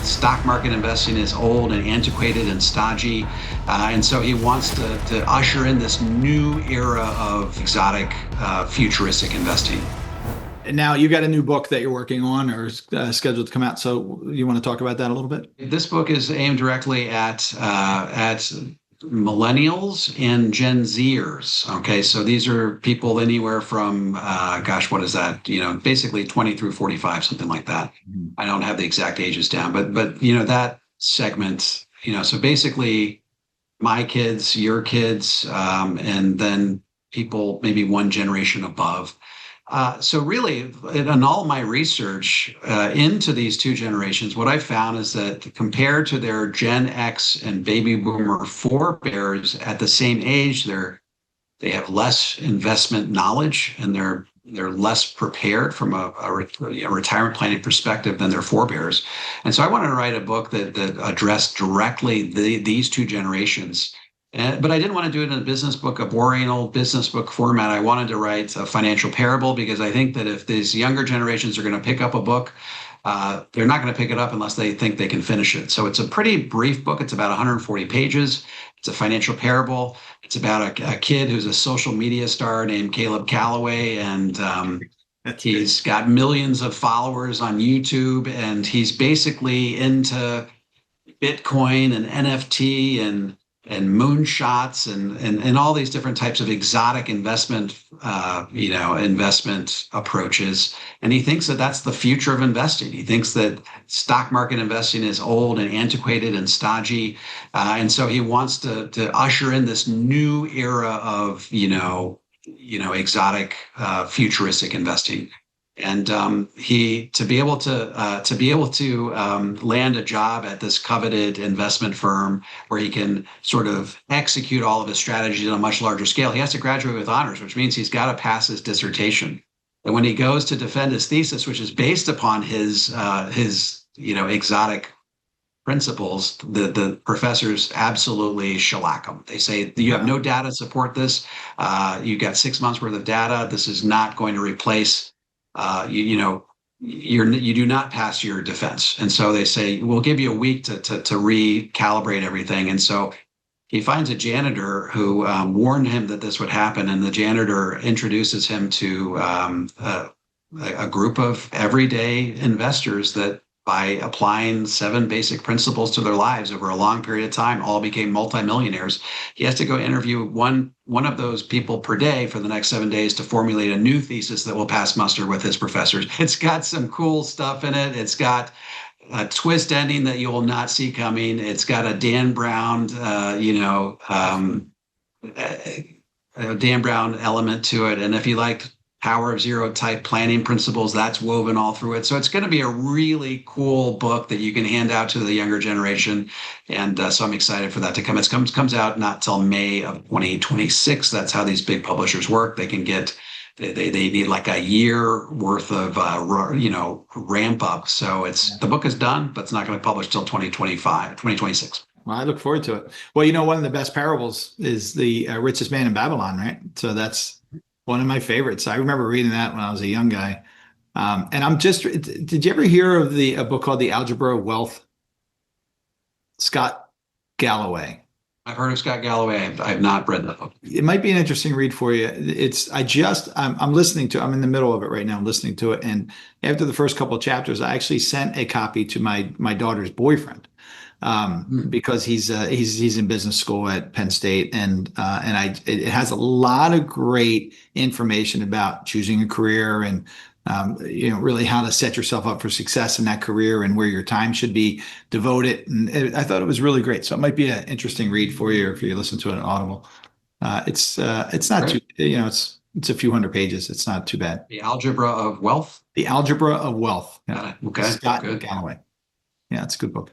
stock market investing is old and antiquated and stodgy. And so he wants to usher in this new era of exotic, futuristic investing. Now you got a new book that you're working on or is scheduled to come out. So you want to talk about that a little bit? This book is aimed directly at millennials and Gen Zers. Okay, so these are people anywhere from, what is that? Basically 20 through 45, something like that. Mhm. I don't have the exact ages down, but that segment. So basically, my kids, your kids, and then people maybe one generation above. So really, in all my research into these two generations, what I found is that compared to their Gen X and baby boomer forebears at the same age, they have less investment knowledge and they're less prepared from a retirement planning perspective than their forebears. And so I wanted to write a book that addressed directly these two generations. But I didn't want to do it in a business book, a boring old business book format. I wanted to write a financial parable because I think that if these younger generations are going to pick up a book, they're not going to pick it up unless they think they can finish it. So it's a pretty brief book. It's about 140 pages. It's a financial parable. It's about a kid who's a social media star named Caleb Calloway, and he's got millions of followers on YouTube, and he's basically into Bitcoin and NFT and moonshots and all these different types of exotic investment approaches. And he thinks that that's the future of investing. He thinks that stock market investing is old and antiquated and stodgy. And so he wants to usher in this new era of, exotic, futuristic investing. And he to be able to land a job at this coveted investment firm where he can sort of execute all of his strategies on a much larger scale, he has to graduate with honors, which means he's got to pass his dissertation. And when he goes to defend his thesis, which is based upon his exotic principles, the professors absolutely shellac him. They say, you have no data to support this. You've got 6 months worth of data. This is not going to replace you do not pass your defense. And so they say, we'll give you a week to recalibrate everything. And so he finds a janitor who warned him that this would happen. And the janitor introduces him to a group of everyday investors that by applying 7 basic principles to their lives over a long period of time, all became multimillionaires. He has to go interview one of those people per day for the next 7 days to formulate a new thesis that will pass muster with his professors. It's got some cool stuff in it. It's got a twist ending that you will not see coming. It's got a Dan Brown, Dan Brown element to it. And if you like Power of Zero type planning principles, that's woven all through it. So it's going to be a really cool book that you can hand out to the younger generation. And so I'm excited for that to come. It comes out not till May of 2026. That's how these big publishers work. They can get, they need like a year worth of, ramp up. So the book is done, but it's not going to publish till 2026. Well, I look forward to it. Well, one of the best parables is the richest man in Babylon, right? So that's one of my favorites. I remember reading that when I was a young guy. And did you ever hear of a book called The Algebra of Wealth? Scott Galloway. I've heard of Scott Galloway. I've not read that book. It might be an interesting read for you. I'm listening to, I'm in the middle of it right now. I'm listening to it. And after the first couple of chapters, I actually sent a copy to my daughter's boyfriend. Because he's in business school at Penn State, and it has a lot of great information about choosing a career and really how to set yourself up for success in that career and where your time should be devoted. And I thought it was really great. So it might be an interesting read for you if you listen to it on Audible. It's not too, it's a few hundred pages. It's not too bad. The Algebra of Wealth. The Algebra of Wealth. Yeah. Okay. Scott Good. Galloway. Yeah, it's a good book.